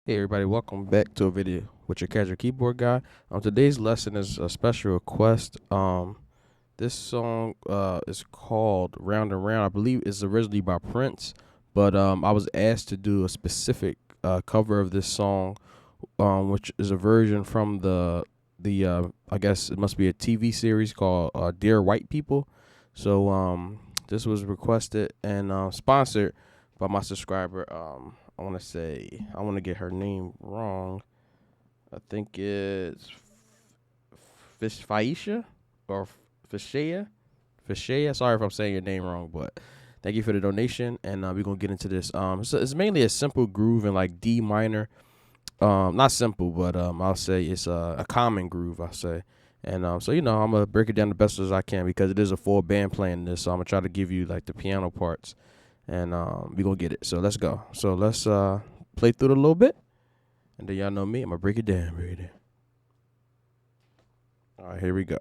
Hey everybody, welcome back to a video with your casual keyboard guy. Today's lesson is a special request. This song is called Round and Round. I believe it's originally by Prince, but I was asked to do a specific cover of this song, which is a version from the I guess it must be a TV series called Dear White People. So this was requested and sponsored by my subscriber. I want to get her name wrong. I think it's Fish Faisha or Fishaya. Fishaya. Sorry if I'm saying your name wrong, but thank you for the donation. And we're gonna get into this. So it's mainly a simple groove in like D minor. Not simple, but I'll say it's a common groove. I'll say. And so I'm gonna break it down the best as I can because it is a full band playing this. So I'm gonna try to give you like the piano parts, and we gonna get it. So let's go. So let's play through it a little bit, and then y'all know me. I'm gonna break it down. Break it down. All right, here we go.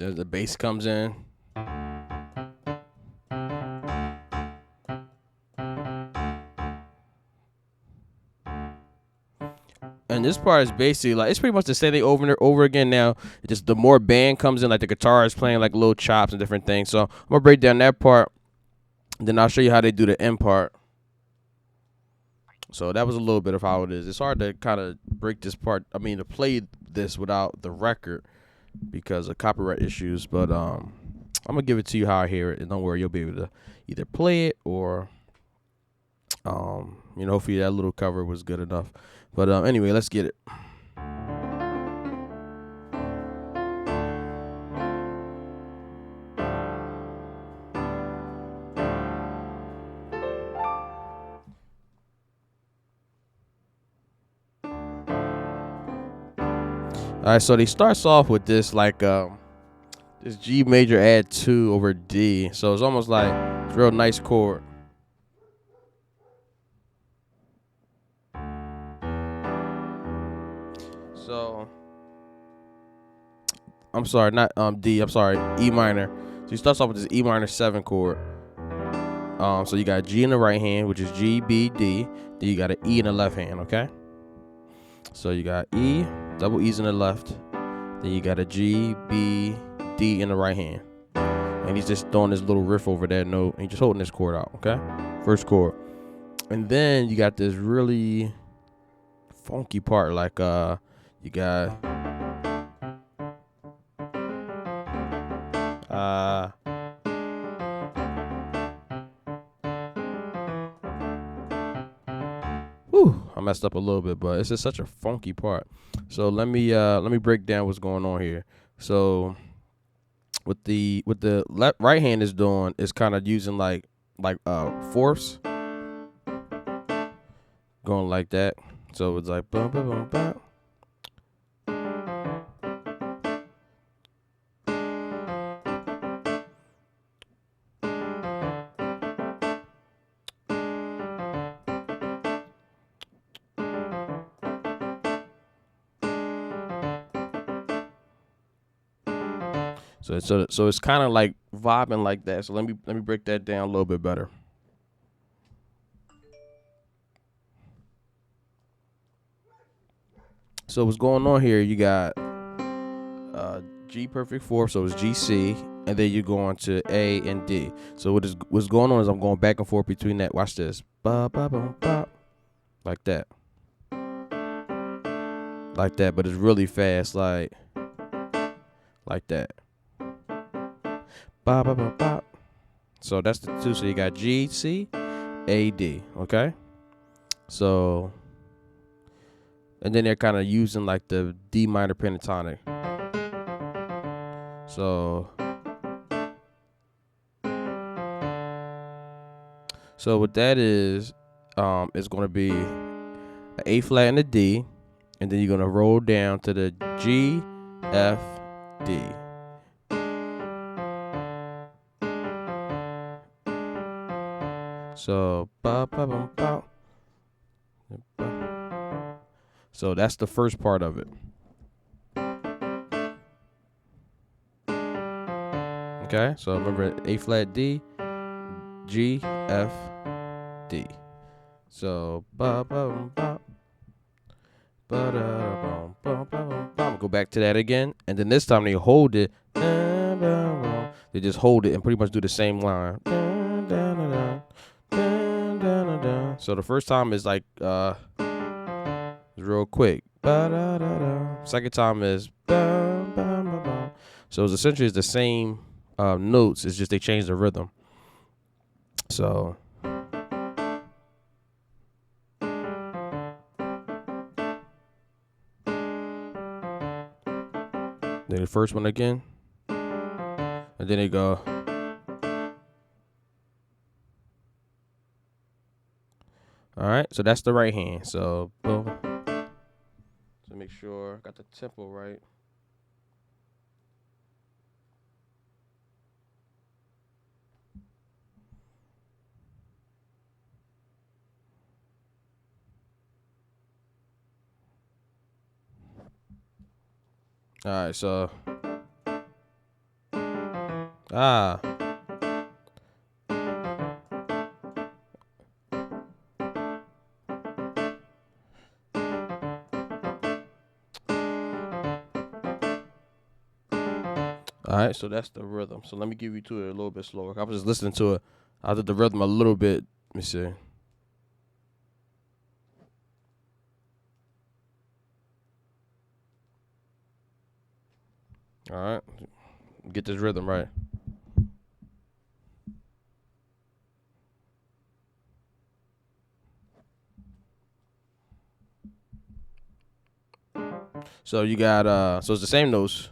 The bass comes in. And this part is basically like it's pretty much the same thing over and over again. Now, it's just the more band comes in, like the guitar is playing like little chops and different things. So I'm gonna break down that part, then I'll show you how they do the end part. So that was a little bit of how it is. It's hard to kind of break this part. I mean, to play this without the record because of copyright issues. But I'm gonna give it to you how I hear it, and don't worry, you'll be able to either play it or hopefully that little cover was good enough. But anyway, let's get it. All right, so they starts off with this like this G major add 2 over D. So it's almost like it's a real nice chord. So I'm sorry, not D. I'm sorry, E minor. So he starts off with this E minor 7 chord. So you got G in the right hand, which is G, B, D. Then you got an E in the left hand. Okay. So you got E, double E's in the left. Then you got a G, B, D in the right hand. And he's just throwing this little riff over that note, and he's just holding this chord out. Okay. First chord. And then you got this really funky part, like you got I messed up a little bit, but it's just such a funky part. So let me break down what's going on here. So what the right hand is doing is kind of using like fourths, going like that. So it's like bum bum bum bum. So it's kind of like vibing like that. So let me break that down a little bit better. So what's going on here? You got G perfect fourth, so it's G C, and then you go on to A and D. So what's going on is I'm going back and forth between that. Watch this, ba ba ba ba, like that. like that, but it's really fast, like that. Ba ba ba ba. So that's the two. So you got G, C, A, D. Okay. So, and then they're kind of using like the D minor pentatonic. So what that is going to be an A flat and a D, and then you're going to roll down to the G, F, D. So ba ba bum ba. So that's the first part of it. Okay, so remember A flat D, G, F, D. So ba ba bum ba. Go back to that again, and then this time they hold it. They just hold it and pretty much do the same line. So the first time is like real quick. Second time is so it's essentially the same notes. It's just they change the rhythm. So. Then the first one again. And then they go. Alright, so that's the right hand. So boom. So make sure I got the tempo right. Alright, so Alright, so that's the rhythm. So let me give you to it a little bit slower. I was just listening to it. I did the rhythm a little bit. Let me see. Alright. Get this rhythm right. So you got so it's the same notes.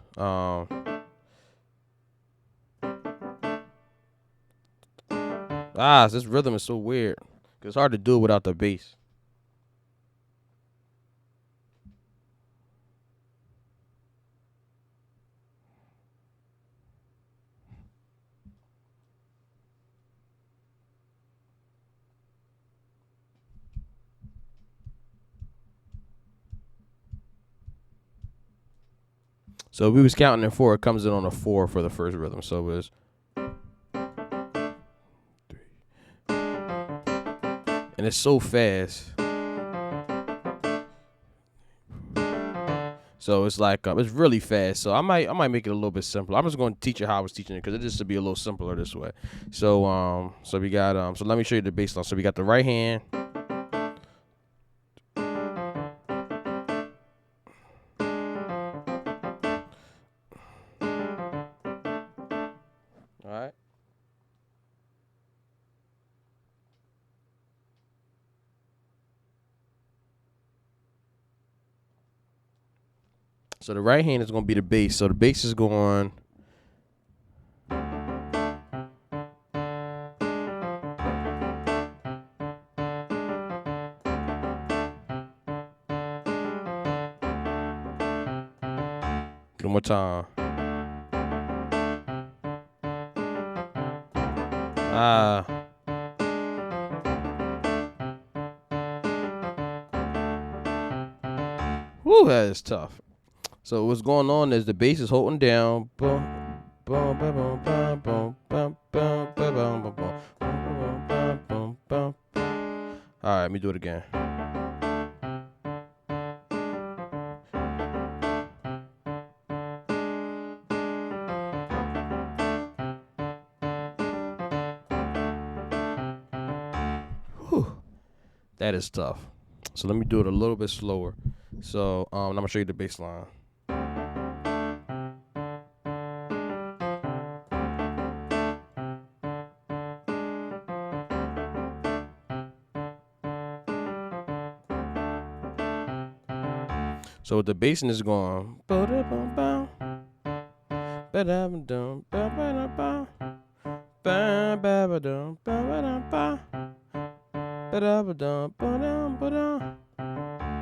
This rhythm is so weird. It's hard to do it without the bass. So if we was counting in 4, it comes in on a 4 for the first rhythm. So it was 3. And it's so fast. So it's like it's really fast. So I might make it a little bit simpler. I'm just going to teach you how I was teaching it because it just to be a little simpler this way. So so we got so let me show you the bass line. So we got the right hand. All right. So the right hand is going to be the bass. So the bass is going. One more time. Woo, that is tough. So what's going on is the bass is holding down. Boom, boom, boom, boom, boom, boom, boom, boom, boom, boom, boom, boom. All right, let me do it again. Whew. That is tough. So let me do it a little bit slower. So I'm gonna show you the bass line. So the bass is going.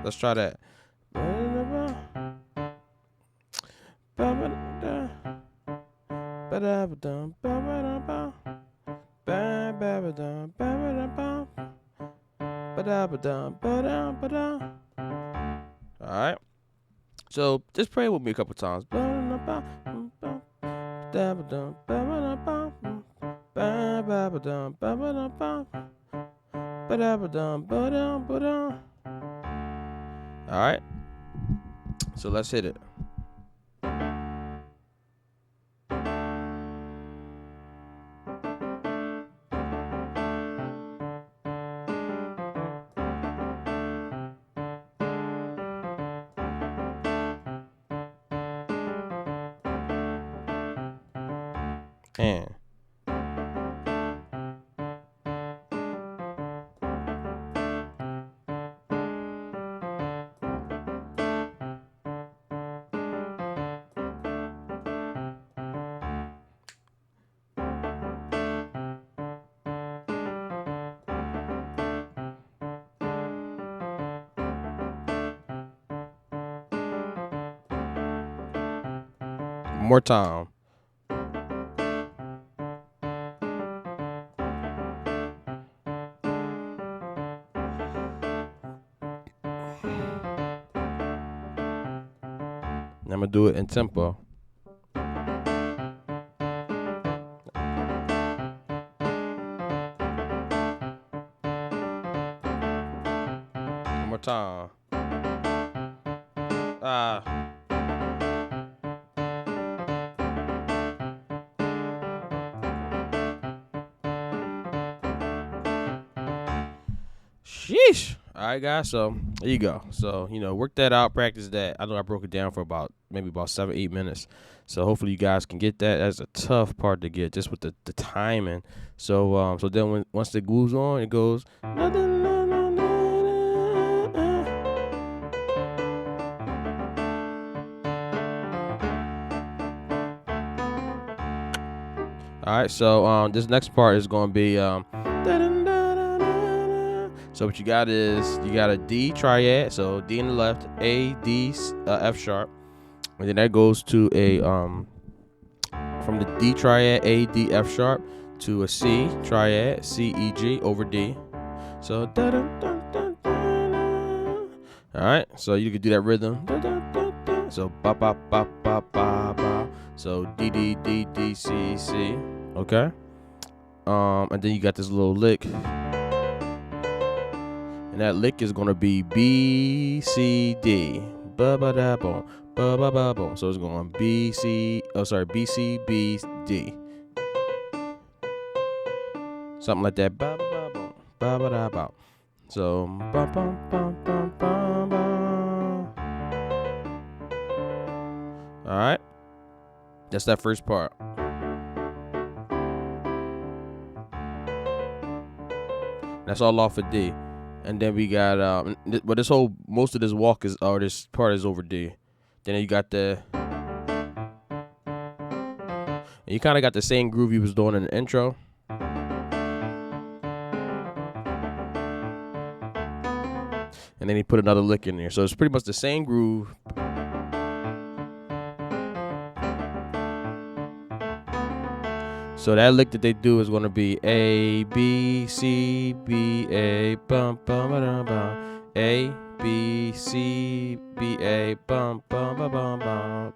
Let's try that. All right. So just pray with me a couple times. All right. So let's hit it. And more time. And I'm gonna do it in tempo. One more time. Sheesh. All right, guys. So there you go. So work that out, practice that. I know I broke it down for maybe about 7-8 minutes. So hopefully you guys can get that. That's a tough part to get, just with the timing. So then once it moves on, it goes. All right. So this next part is going to be So what you got is you got a D triad, so D in the left, A, D, F sharp, and then that goes to a from the D triad, A, D, F sharp, to a C triad, C, E, G over D. So all right, so you can do that rhythm. So ba ba ba ba ba ba. So D D D D C C. Okay. And then you got this little lick. And that lick is gonna be B C D. Ba ba da boom. Ba ba ba boom. So it's going B C B D. Something like that. Ba ba ba boom. Ba ba da boom. So ba ba ba ba ba ba. All right. That's that first part. That's all off of D. And then we got but most of this walk is, or this part is over D. Then you got and you kind of got the same groove you was doing in the intro. And then he put another lick in there. So it's pretty much the same groove. So that lick that they do is going to be A, B, C, B, A, bum, bum, bum, bum. A, B, C, B, A, bum, bum, bum, bum, bum.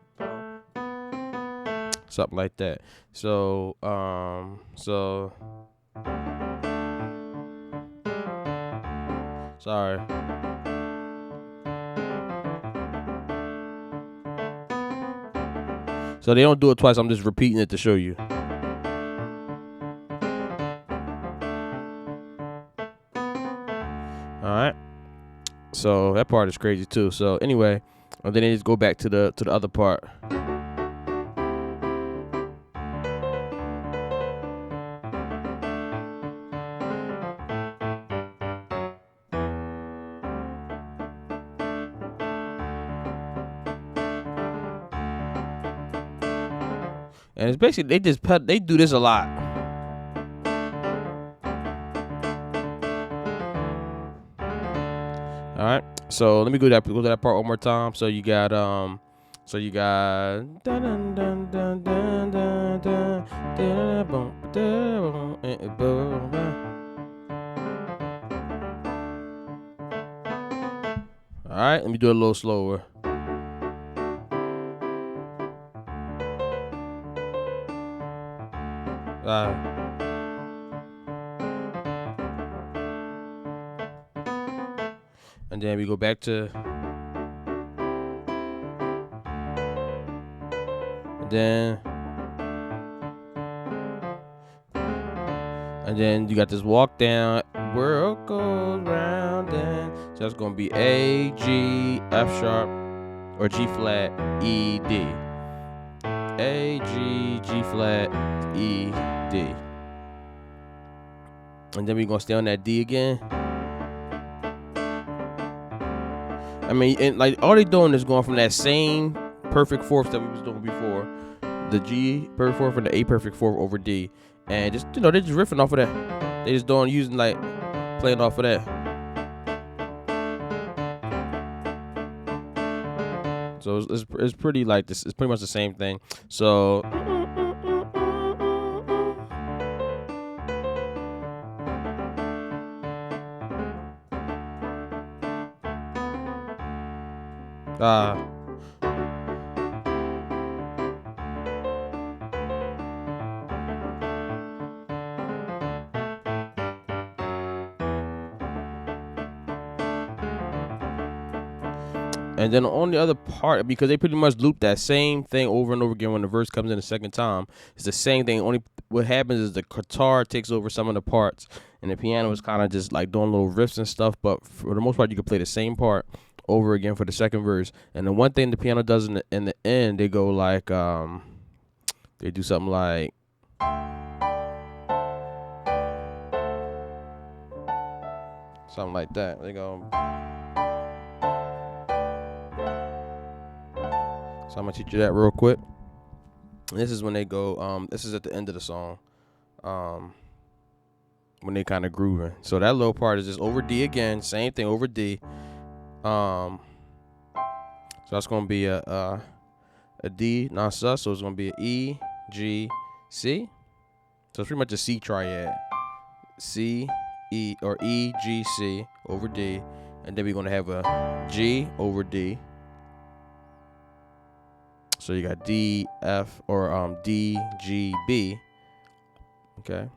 Something like that. So sorry. So they don't do it twice. I'm just repeating it to show you. So that part is crazy too. So anyway, and then they just go back to the other part. And it's basically they do this a lot. All right. So let me go to that part one more time. So you got dun, dun, dun, dun, dun, dun, dun, dun, boom, dun, boom, boom, boom. All right, let me do it a little slower. And then we go back to, and then you got this walk down. World goes round and so that's gonna be A, G, F sharp, or G flat, E, D. A, G, G flat, E, D. And then we're gonna stay on that D again. I mean, and like all they doing is going from that same perfect fourth that we was doing before, the G perfect fourth and the A perfect fourth over D, and just they're just riffing off of that. They just doing using like playing off of that. So it's pretty like this. It's pretty much the same thing. So. And then on the other part, because they pretty much loop that same thing over and over again when the verse comes in the second time, it's the same thing. Only what happens is the guitar takes over some of the parts, and the piano is kind of just like doing little riffs and stuff. But for the most part, you can play the same part over again for the second verse. And the one thing the piano does in the end, they go like they do something like. Something like that. They go. So I'm gonna teach you that real quick. And this is when they go. This is at the end of the song. When they kind of grooving. So that little part is just over D again. Same thing over D. So that's gonna be a D non sus. So it's gonna be a E G C. So it's pretty much a C triad. C E or E G C over D, and then we're gonna have a G over D. So you got D F or D G B. Okay.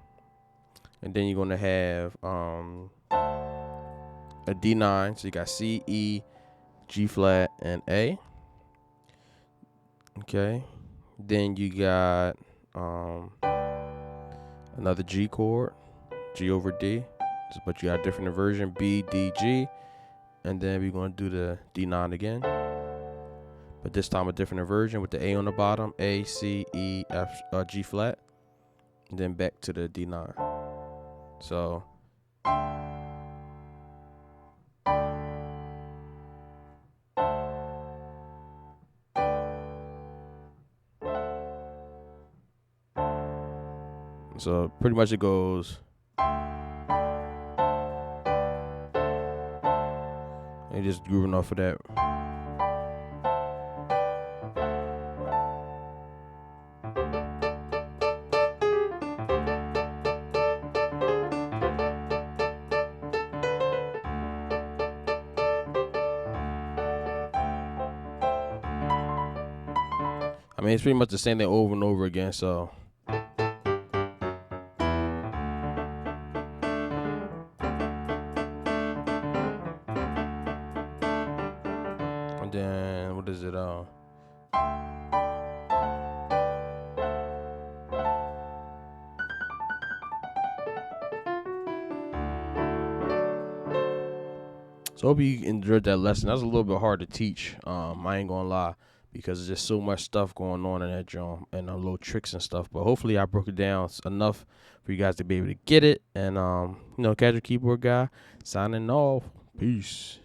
And then you're gonna have a D9. So you got C, E, G flat, and A. Okay. Then you got another G chord, G over D. But you got a different version, B, D, G. And then we're gonna do the D9 again. But this time a different version with the A on the bottom, A, C, E, F, G flat. And then back to the D9. So pretty much it goes. And just grooving off of that. I mean, it's pretty much the same thing over and over again, so. And then, what is it? So So hope you enjoyed that lesson. That was a little bit hard to teach. I ain't gonna lie, because there's just so much stuff going on in that drum and little tricks and stuff. But hopefully I broke it down enough for you guys to be able to get it. And Casual Keyboard Guy signing off. Peace.